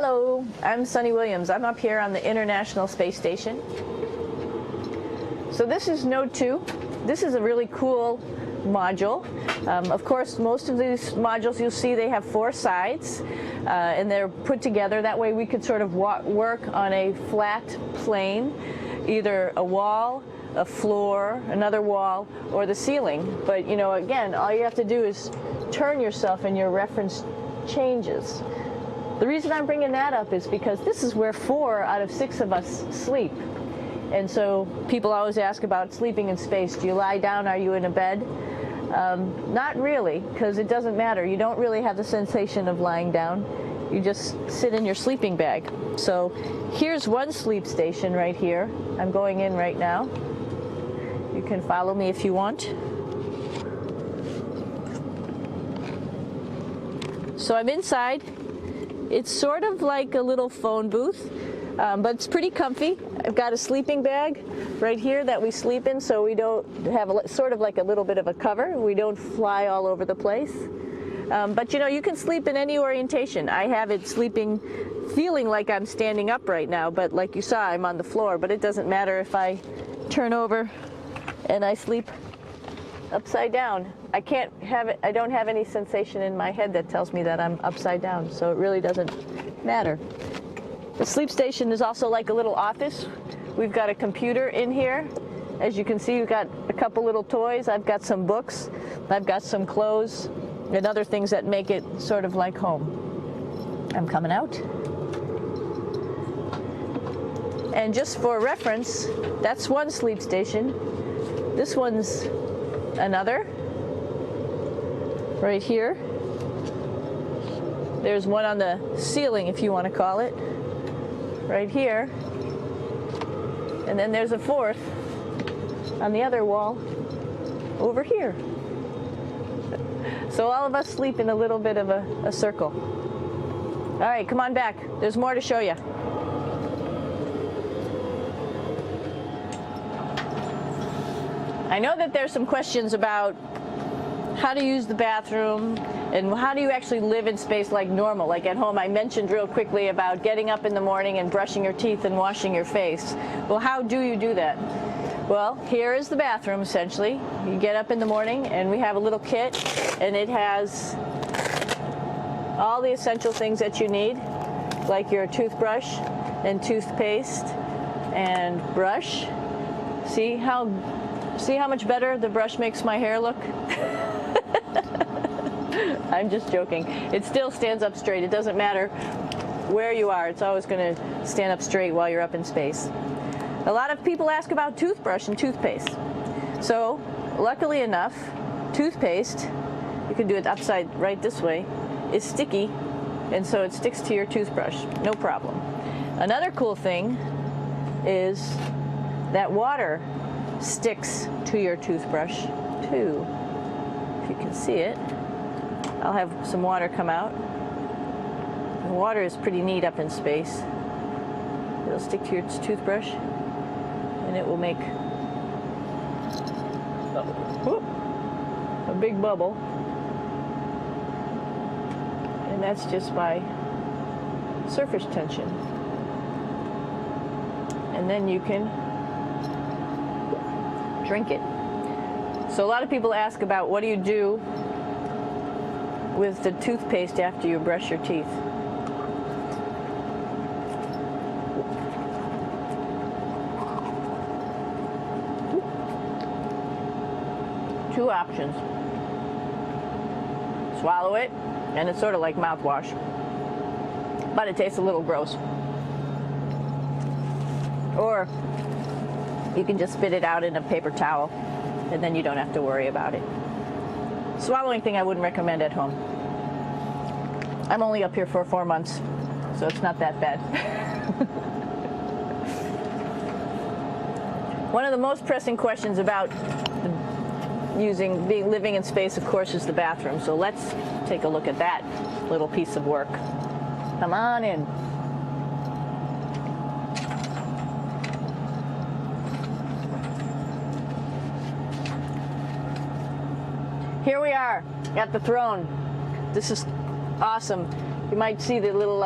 Hello, I'm Sunny Williams. I'm up here on the International Space Station. So this is Node 2. This is a really cool module. Of course, most of these modules you'll see they have 4 sides and they're put together. That way we could sort of work on a flat plane, either a wall, a floor, another wall, or the ceiling. But you know, again, all you have to do is turn yourself and your reference changes. The reason I'm bringing that up is because this is where 4 out of 6 of us sleep. And so people always ask about sleeping in space. Do you lie down? Are you in a bed? Not really, because it doesn't matter. You don't really have the sensation of lying down. You just sit in your sleeping bag. So here's one sleep station right here. I'm going in right now. You can follow me if you want. So I'm inside. It's sort of like a little phone booth, but it's pretty comfy. I've got a sleeping bag right here that we sleep in, so we don't have sort of like a little bit of a cover. We don't fly all over the place. But you know, you can sleep in any orientation. I have it sleeping, feeling like I'm standing up right now, but like you saw, I'm on the floor. But it doesn't matter if I turn over and I sleep upside down. I can't have it. I don't have any sensation in my head that tells me that I'm upside down, so it really doesn't matter. The sleep station is also like a little office. We've got a computer in here. As you can see, we've got a couple little toys. I've got some books. I've got some clothes and other things that make it sort of like home. I'm coming out. And just for reference, that's one sleep station. This one's another. Right here. There's one on the ceiling, if you want to call it. Right here. And then there's a 4th on the other wall over here. So all of us sleep in a little bit of a circle. All right, come on back. There's more to show you. I know that there's some questions about how to use the bathroom and how do you actually live in space like normal, like at home. I mentioned real quickly about getting up in the morning and brushing your teeth and washing your face. Well, how do you do that? Well, here is the bathroom essentially. You get up in the morning and we have a little kit and it has all the essential things that you need, like your toothbrush and toothpaste and brush. See how much better the brush makes my hair look? I'm just joking. It still stands up straight. It doesn't matter where you are. It's always going to stand up straight while you're up in space. A lot of people ask about toothbrush and toothpaste. So, luckily enough, toothpaste, you can do it upside right this way, is sticky, and so it sticks to your toothbrush. No problem. Another cool thing is that water sticks to your toothbrush too. If you can see it, I'll have some water come out. The water is pretty neat up in space. It'll stick to your toothbrush and it will make a big bubble, and that's just by surface tension. And then you can drink it. So a lot of people ask about what do you do with the toothpaste after you brush your teeth. Two options. Swallow it, and it's sort of like mouthwash, but it tastes a little gross. Or you can just spit it out in a paper towel, and then you don't have to worry about it. Swallowing thing I wouldn't recommend at home. I'm only up here for 4 months, so it's not that bad. One of the most pressing questions about living in space, of course, is the bathroom. So let's take a look at that little piece of work. Come on in. Here we are at the throne. This is awesome. You might see the little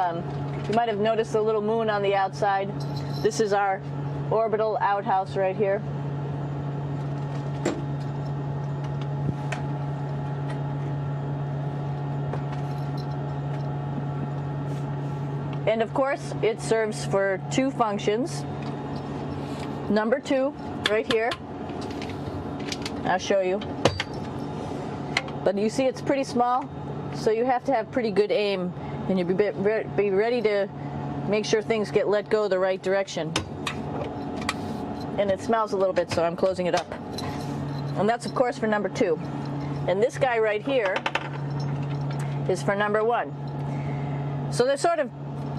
You might have noticed the little moon on the outside. This is our orbital outhouse right here. And of course, it serves for two functions. Number 2, right here. I'll show you. But you see it's pretty small, so you have to have pretty good aim, and you be ready to make sure things get let go the right direction. And it smells a little bit, so I'm closing it up. And that's, of course, for number 2. And this guy right here is for number 1. So they're sort of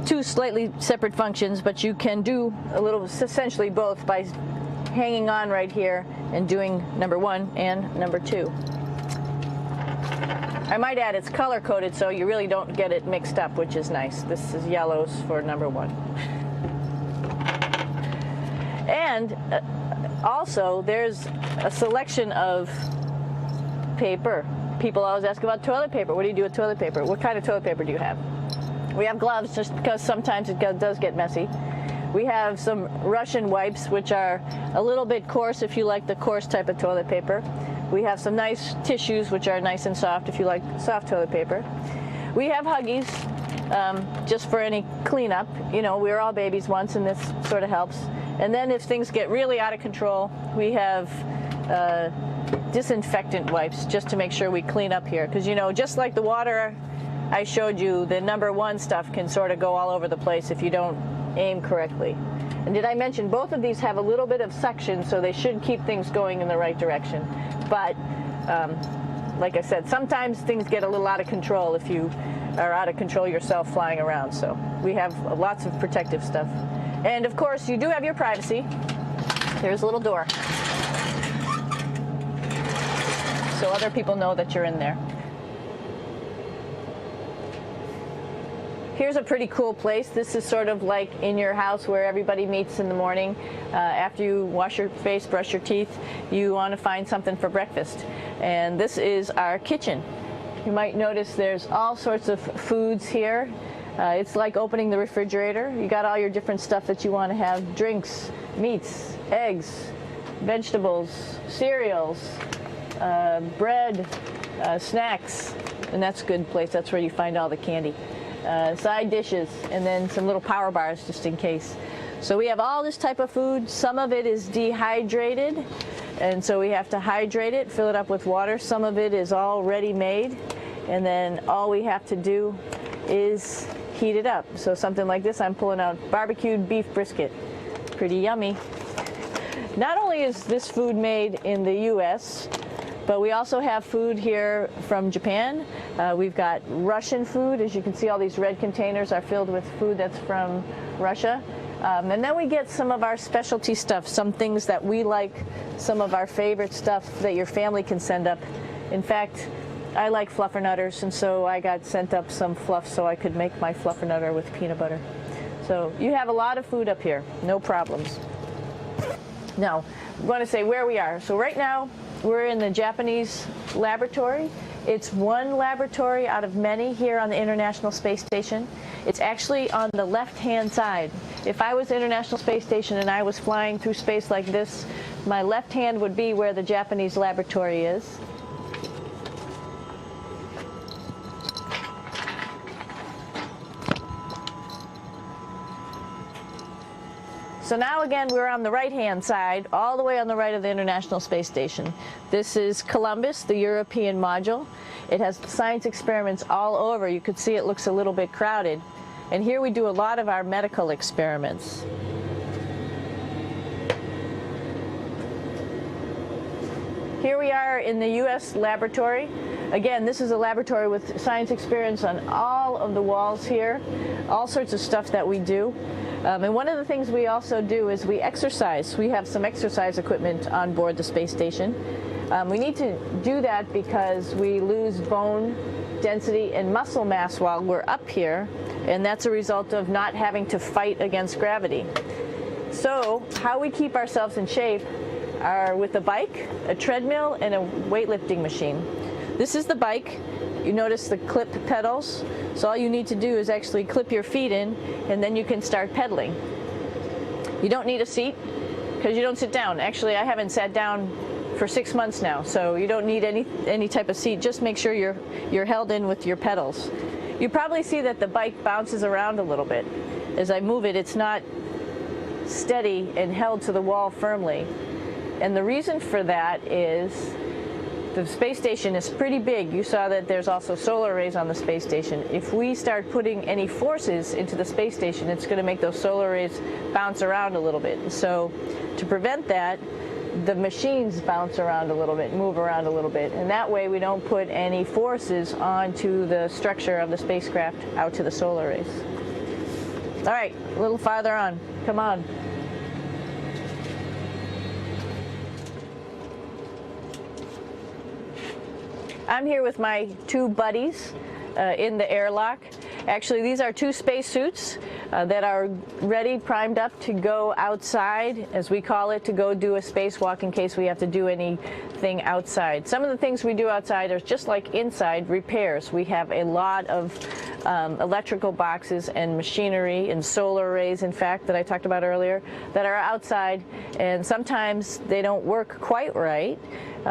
two slightly separate functions, but you can do a little, essentially both, by hanging on right here and doing number 1 and number 2. I might add it's color coded, so you really don't get it mixed up, which is nice. This is yellows for number 1. And also there's a selection of paper. People always ask about toilet paper. What do you do with toilet paper? What kind of toilet paper do you have? We have gloves, just because sometimes it does get messy. We have some Russian wipes, which are a little bit coarse if you like the coarse type of toilet paper. We have some nice tissues, which are nice and soft if you like soft toilet paper. We have Huggies, just for any cleanup. You know, we were all babies once, and this sort of helps. And then if things get really out of control, we have disinfectant wipes, just to make sure we clean up here. Because, you know, just like the water I showed you, the number 1 stuff can sort of go all over the place if you don't aim correctly. And did I mention both of these have a little bit of suction, so they should keep things going in the right direction. But like I said, sometimes things get a little out of control if you are out of control yourself flying around. So we have lots of protective stuff. And of course, you do have your privacy. There's a little door, so other people know that you're in there. Here's a pretty cool place. This is sort of like in your house where everybody meets in the morning. After you wash your face, brush your teeth, you want to find something for breakfast. And this is our kitchen. You might notice there's all sorts of foods here. It's like opening the refrigerator. You got all your different stuff that you want to have: drinks, meats, eggs, vegetables, cereals, bread, snacks. And that's a good place. That's where you find all the candy. Side dishes, and then some little power bars just in case. So we have all this type of food. Some of it is dehydrated, and so we have to hydrate it, fill it up with water. Some of it is already made, and then all we have to do is heat it up. So something like this, I'm pulling out barbecued beef brisket. Pretty yummy. Not only is this food made in the U.S., but we also have food here from Japan. We've got Russian food. As you can see, all these red containers are filled with food that's from Russia. And then we get some of our specialty stuff, some things that we like, some of our favorite stuff that your family can send up. In fact, I like fluffernutters, and so I got sent up some fluff so I could make my fluffernutter with peanut butter. So you have a lot of food up here, no problems. Now, I'm going to say where we are. So right now, we're in the Japanese laboratory. It's one laboratory out of many here on the International Space Station. It's actually on the left-hand side. If I was the International Space Station and I was flying through space like this, my left hand would be where the Japanese laboratory is. So now again, we're on the right-hand side, all the way on the right of the International Space Station. This is Columbus, the European module. It has science experiments all over. You could see it looks a little bit crowded. And here we do a lot of our medical experiments. Here we are in the U.S. laboratory. Again, this is a laboratory with science experiments on all of the walls here, all sorts of stuff that we do. And one of the things we also do is we exercise. We have some exercise equipment on board the space station. We need to do that because we lose bone density and muscle mass while we're up here, and that's a result of not having to fight against gravity. So how we keep ourselves in shape are with a bike, a treadmill, and a weightlifting machine. This is the bike. You notice the clip pedals. So all you need to do is actually clip your feet in, and then you can start pedaling. You don't need a seat because you don't sit down. Actually, I haven't sat down for 6 months now, so you don't need any type of seat. Just make sure you're held in with your pedals. You probably see that the bike bounces around a little bit. As I move it, it's not steady and held to the wall firmly. And the reason for that is the space station is pretty big. You saw that there's also solar arrays on the space station. If we start putting any forces into the space station, it's going to make those solar arrays bounce around a little bit. So to prevent that, the machines bounce around a little bit, move around a little bit, and that way we don't put any forces onto the structure of the spacecraft out to the solar arrays. All right, a little farther on. Come on. I'm here with my two buddies in the airlock. Actually, these are two spacesuits that are ready, primed up to go outside, as we call it, to go do a spacewalk in case we have to do anything outside. Some of the things we do outside are just like inside, repairs. We have a lot of electrical boxes and machinery and solar arrays, in fact, that I talked about earlier, that are outside, and sometimes they don't work quite right.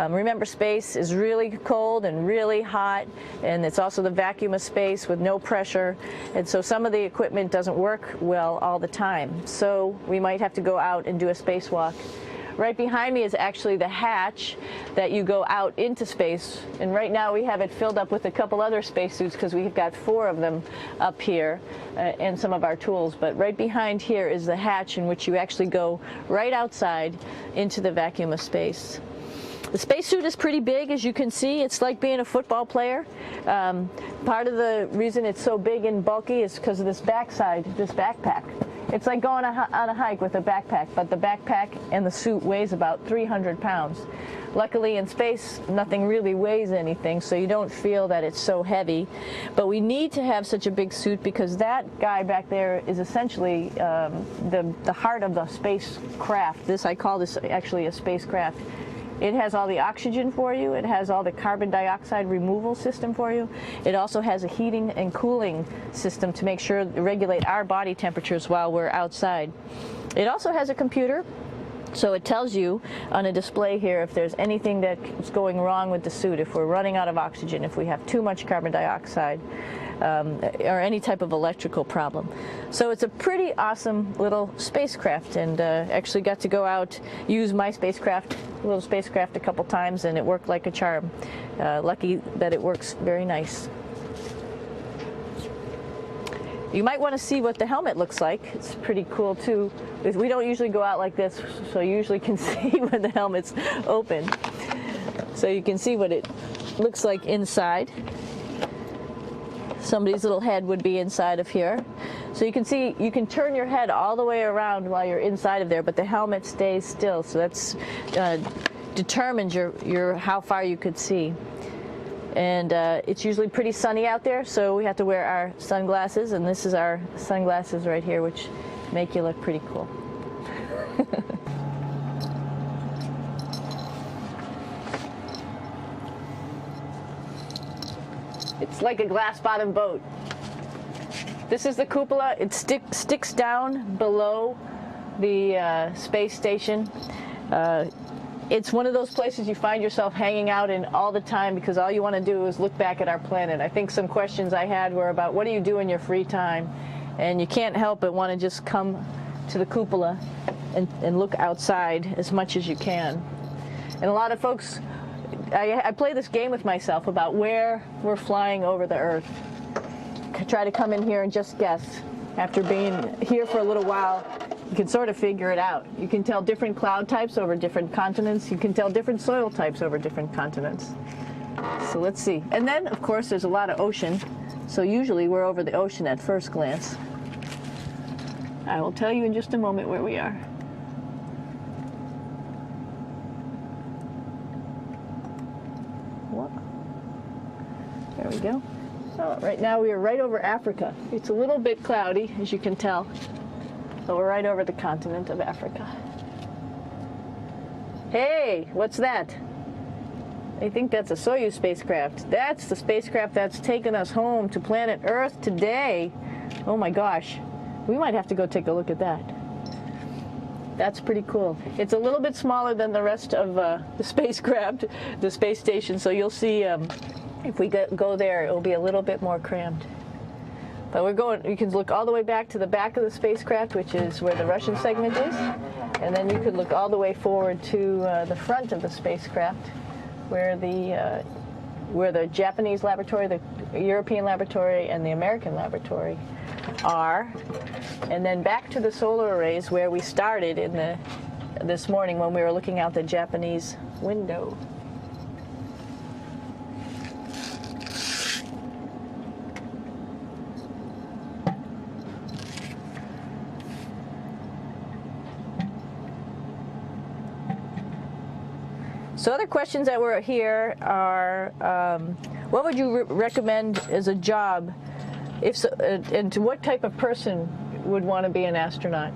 Remember, space is really cold and really hot, and it's also the vacuum of space with no pressure, and so some of the equipment doesn't work well all the time. So we might have to go out and do a spacewalk. Right behind me is actually the hatch that you go out into space, and right now we have it filled up with a couple other spacesuits because we've got 4 of them up here and some of our tools. But right behind here is the hatch in which you actually go right outside into the vacuum of space. The spacesuit is pretty big, as you can see. It's like being a football player. Part of the reason it's so big and bulky is because of this backside, this backpack. It's like going on a hike with a backpack, but the backpack and the suit weighs about 300 pounds. Luckily in space, nothing really weighs anything, so you don't feel that it's so heavy. But we need to have such a big suit because that guy back there is essentially the heart of the spacecraft. I call this actually a spacecraft. It has all the oxygen for you. It has all the carbon dioxide removal system for you. It also has a heating and cooling system to make sure to regulate our body temperatures while we're outside. It also has a computer, so it tells you on a display here if there's anything that's going wrong with the suit, if we're running out of oxygen, if we have too much carbon dioxide, or any type of electrical problem. So it's a pretty awesome little spacecraft, and actually got to go out, use my little spacecraft a couple times, and it worked like a charm. Lucky that it works very nice. You might want to see what the helmet looks like. It's pretty cool too. We don't usually go out like this, so you usually can see when the helmet's open. So you can see what it looks like inside. Somebody's little head would be inside of here. So you can see, you can turn your head all the way around while you're inside of there, but the helmet stays still. So that's determines your how far you could see. And it's usually pretty sunny out there, so we have to wear our sunglasses, and this is our sunglasses right here, which make you look pretty cool. It's like a glass-bottom boat. This is the cupola. It sticks down below the space station. It's one of those places you find yourself hanging out in all the time because all you want to do is look back at our planet. I think some questions I had were about what do you do in your free time? And you can't help but want to just come to the cupola and look outside as much as you can. And a lot of folks, I play this game with myself about where we're flying over the Earth. Try to come in here and just guess. After being here for a little while, you can sort of figure it out. You can tell different cloud types over different continents. You can tell different soil types over different continents. So let's see. And then, of course, there's a lot of ocean. So usually we're over the ocean at first glance. I will tell you in just a moment where we are. There we go. So right now we are right over Africa. It's a little bit cloudy, as you can tell. So we're right over the continent of Africa. Hey, what's that? I think that's a Soyuz spacecraft. That's the spacecraft that's taken us home to planet Earth today. Oh my gosh. We might have to go take a look at that. That's pretty cool. It's a little bit smaller than the rest of the spacecraft, the space station, so you'll see if we go there, it'll be a little bit more crammed. But we're going, you can look all the way back to the back of the spacecraft, which is where the Russian segment is, and then you could look all the way forward to the front of the spacecraft, where the Japanese laboratory, the European laboratory, and the American laboratory are, and then back to the solar arrays where we started in this morning when we were looking out the Japanese window. So other questions that were here are, what would you recommend as a job, if so, and to what type of person would want to be an astronaut?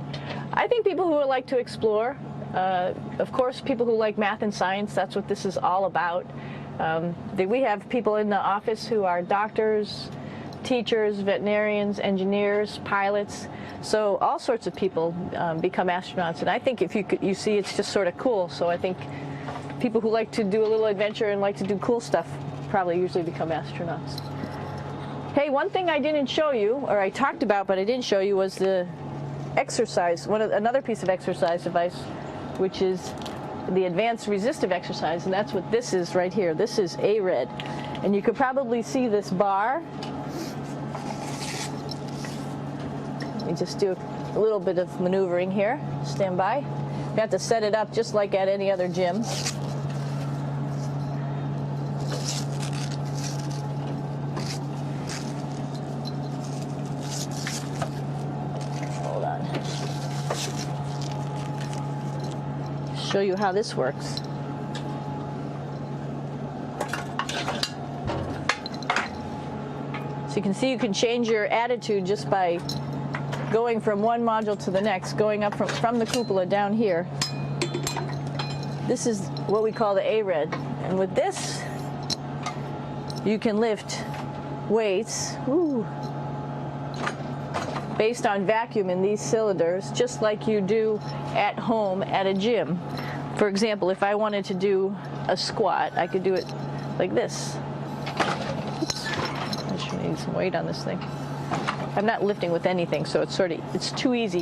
I think people who would like to explore, of course people who like math and science, that's what this is all about. We have people in the office who are doctors, teachers, veterinarians, engineers, pilots, so all sorts of people become astronauts, and I think if you see it's just sort of cool, so I think people who like to do a little adventure and like to do cool stuff probably usually become astronauts. Hey, one thing I didn't show you, or I talked about but I didn't show you, was the exercise, another piece of exercise device, which is the advanced resistive exercise, and that's what this is right here. This is ARED, and you could probably see this bar. Let me just do a little bit of maneuvering here. Stand by. You have to set it up just like at any other gym. Show you how this works. So you can see you can change your attitude just by going from one module to the next, going up from the cupola down here. This is what we call the ARED, and with this you can lift weights based on vacuum in these cylinders, just like you do at home at a gym. For example, if I wanted to do a squat, I could do it like this. Oops. I should need some weight on this thing. I'm not lifting with anything, so it's too easy.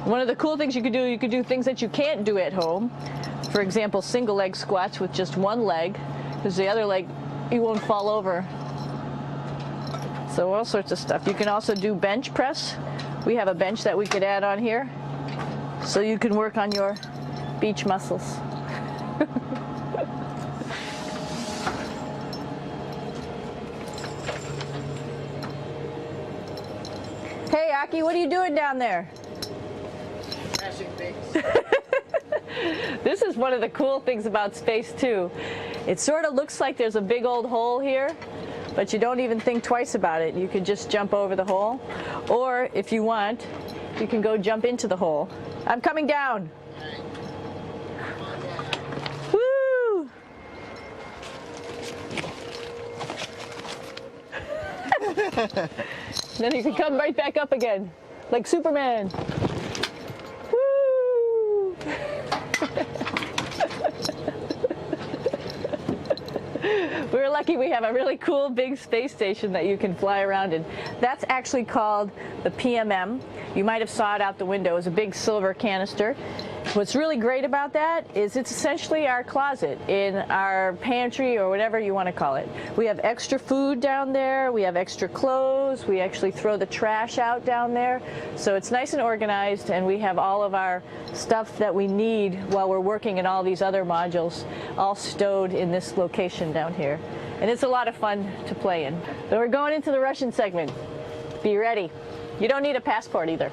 One of the cool things you could do things that you can't do at home. For example, single leg squats with just one leg, because the other leg, you won't fall over. So all sorts of stuff. You can also do bench press. We have a bench that we could add on here, so you can work on your beach muscles. Hey, Aki, what are you doing down there? Crashing things. This is one of the cool things about space, too. It sort of looks like there's a big old hole here, but you don't even think twice about it. You could just jump over the hole, or if you want, you can go jump into the hole. I'm coming down. Woo! Then you can come right back up again, like Superman. Woo! We're lucky we have a really cool big space station that you can fly around in. That's actually called the PMM. You might have saw it out the window. It's a big silver canister. What's really great about that is it's essentially our closet in our pantry, or whatever you want to call it. We have extra food down there, we have extra clothes, we actually throw the trash out down there. So it's nice and organized, and we have all of our stuff that we need while we're working in all these other modules all stowed in this location down here. And it's a lot of fun to play in. So we're going into the Russian segment. Be ready. You don't need a passport either.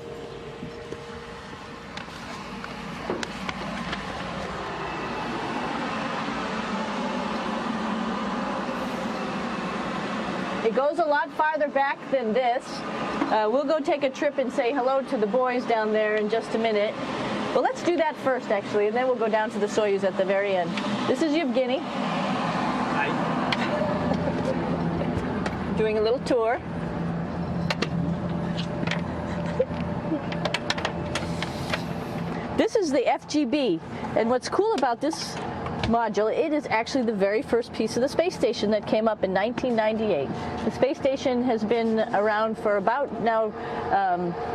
It goes a lot farther back than this. We'll go take a trip and say hello to the boys down there in just a minute. Well, let's do that first, actually, and then we'll go down to the Soyuz at the very end. This is Yevgeny. Hi. Doing a little tour. This is the FGB, and what's cool about this module, it is actually the very first piece of the space station that came up in 1998. The space station has been around for about now,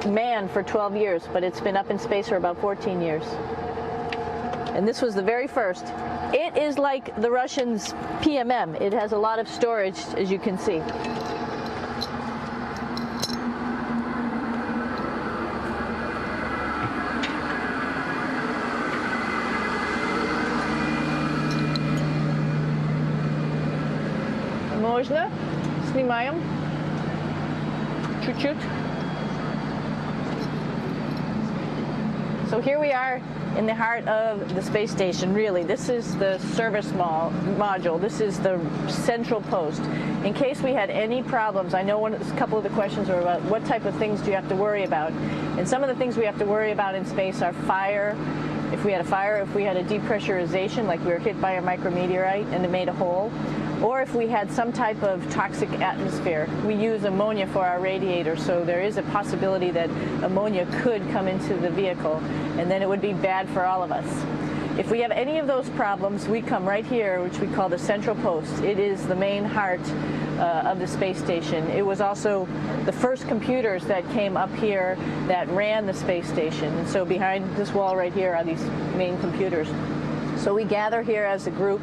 manned for 12 years, but it's been up in space for about 14 years. And this was the very first. It is like the Russians' PMM. It has a lot of storage, as you can see. Можно? Снимаем. Чуть-чуть. So here we are in the heart of the space station, really. This is the service module. This is the central post. In case we had any problems, I know a couple of the questions were about what type of things do you have to worry about. And some of the things we have to worry about in space are fire. If we had a fire, if we had a depressurization, like we were hit by a micrometeorite and it made a hole, or if we had some type of toxic atmosphere. We use ammonia for our radiator, so there is a possibility that ammonia could come into the vehicle, and then it would be bad for all of us. If we have any of those problems, we come right here, which we call the central post. It is the main heart of the space station. It was also the first computers that came up here that ran the space station. And so behind this wall right here are these main computers. So we gather here as a group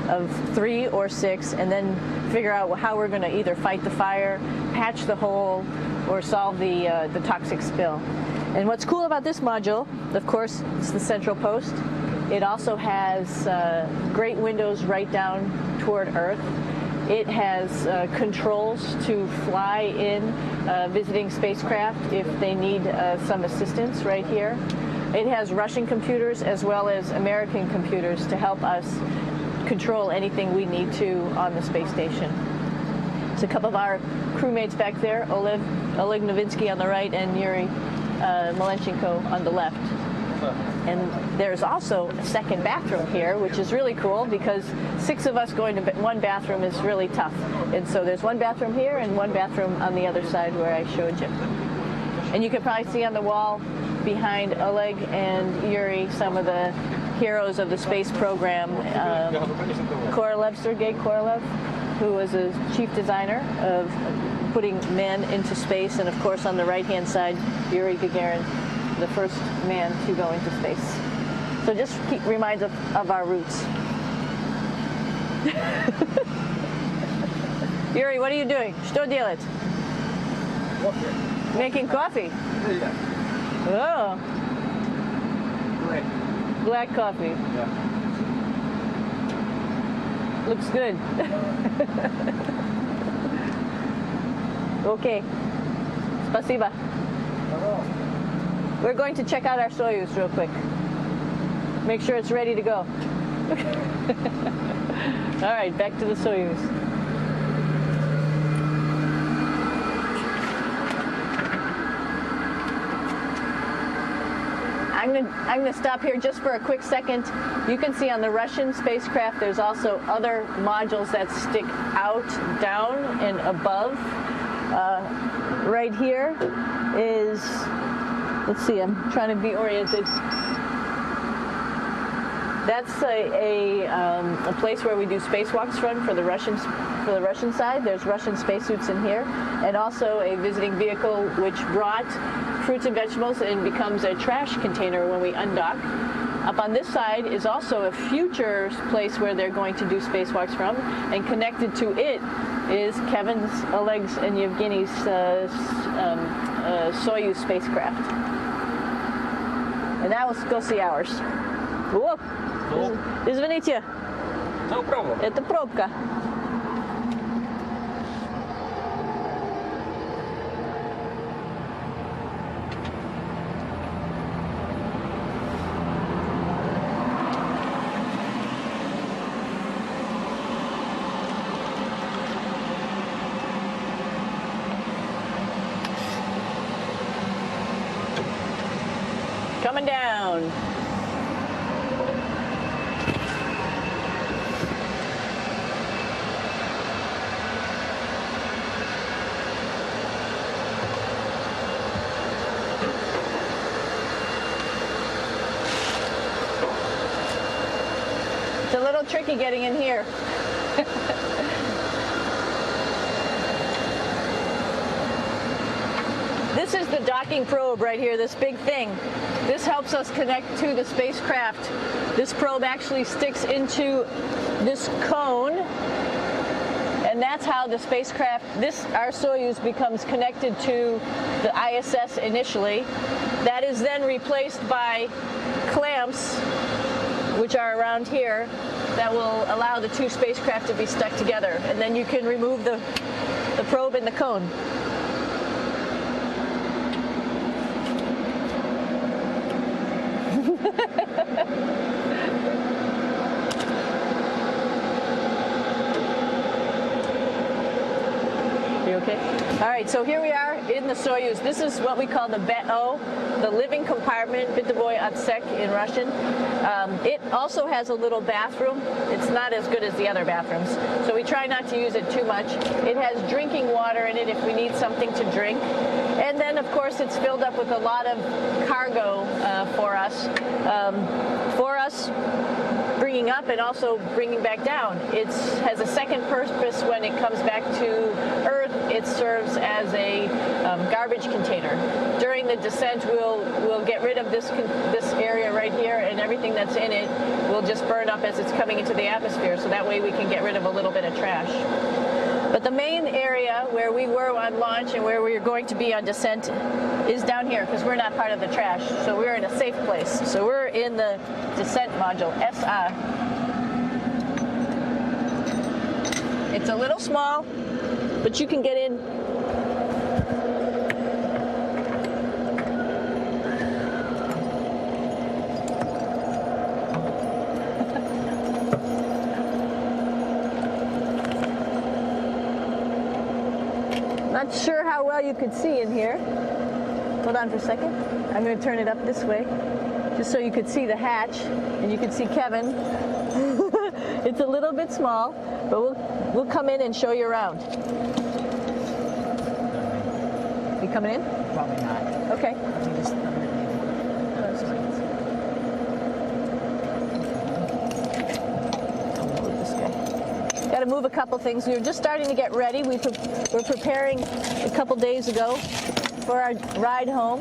of 3 or 6 and then figure out how we're going to either fight the fire, patch the hole, or solve the toxic spill. And what's cool about this module, of course, it's the central post. It also has great windows right down toward Earth. It has controls to fly in visiting spacecraft if they need some assistance right here. It has Russian computers as well as American computers to help us control anything we need to on the space station. It's a couple of our crewmates back there, Oleg Novinsky on the right and Yuri Malenchenko on the left. And there's also a second bathroom here, which is really cool because 6 of us going to one bathroom is really tough. And so there's one bathroom here and one bathroom on the other side where I showed you. And you can probably see on the wall behind Oleg and Yuri some of the heroes of the space program. Sergei Korolev, who was a chief designer of putting men into space, and of course on the right-hand side, Yuri Gagarin, the first man to go into space. So just reminds us of our roots. Yuri, what are you doing? Что делать? Making coffee. Oh. Black coffee. Yeah. Looks good. Okay. Спасибо. We're going to check out our Soyuz real quick. Make sure it's ready to go. All right, back to the Soyuz. I'm going to stop here just for a quick second. You can see on the Russian spacecraft there's also other modules that stick out, down, and above. Right here is, let's see, I'm trying to be oriented. That's a place where we do spacewalks from for the Russian side. There's Russian spacesuits in here, and also a visiting vehicle which brought fruits and vegetables and becomes a trash container when we undock. Up on this side is also a future place where they're going to do spacewalks from, and connected to it is Kevin's, Oleg's, and Yevgeny's Soyuz spacecraft. And now let's go see ours. Whoop. Извините. No problem. Это пробка. Coming down. cone. It's a little tricky getting in here. This is the docking probe right here, this big thing. This helps us connect to the spacecraft. This probe actually sticks into this cone, and that's how the spacecraft, our Soyuz, becomes connected to the ISS initially. That is then replaced by clamps, which are around here, that will allow the two spacecraft to be stuck together. And then you can remove the probe and the cone. You okay? All right, so here we are in the Soyuz. This is what we call the BEO, the living compartment, bytovой отсек in Russian. It also has a little bathroom. It's not as good as the other bathrooms, so we try not to use it too much. It has drinking water in it if we need something to drink. And then, of course, it's filled up with a lot of cargo for us. Bringing up and also bringing back down. It has a second purpose when it comes back to Earth. It serves as a garbage container. During the descent, we'll get rid of this area right here, and everything that's in it will just burn up as it's coming into the atmosphere, so that way we can get rid of a little bit of trash. But the main area where we were on launch and where we're going to be on descent is down here, because we're not part of the trash. So we're in a safe place. So we're in the descent module, SA. It's a little small, but you can get in. Not sure how well you could see in here. Hold on for a second. I'm going to turn it up this way, just so you could see the hatch, and you could see Kevin. It's a little bit small, but we'll come in and show you around. You coming in? Probably not. Okay. Got to move a couple things. We were just starting to get ready. We're preparing a couple days ago for our ride home.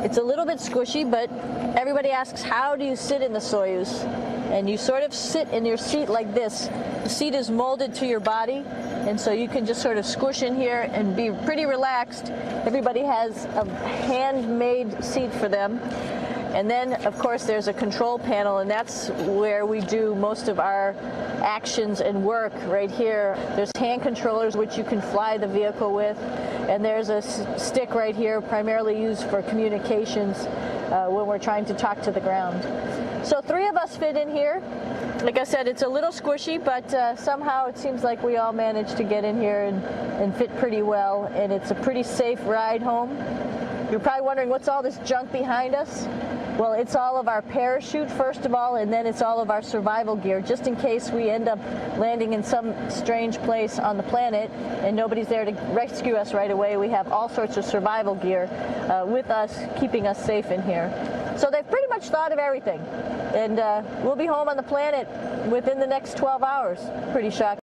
It's a little bit squishy, but everybody asks, how do you sit in the Soyuz? And you sort of sit in your seat like this. The seat is molded to your body, and so you can just sort of squish in here and be pretty relaxed. Everybody has a handmade seat for them. And then, of course, there's a control panel, and that's where we do most of our actions and work right here. There's hand controllers, which you can fly the vehicle with, and there's a stick right here, primarily used for communications when we're trying to talk to the ground. So 3 of us fit in here. Like I said, it's a little squishy, but somehow it seems like we all managed to get in here and fit pretty well, and it's a pretty safe ride home. You're probably wondering, what's all this junk behind us? Well, it's all of our parachute, first of all, and then it's all of our survival gear, just in case we end up landing in some strange place on the planet and nobody's there to rescue us right away. We have all sorts of survival gear with us, keeping us safe in here. So they've pretty much thought of everything. And we'll be home on the planet within the next 12 hours. Pretty shocking.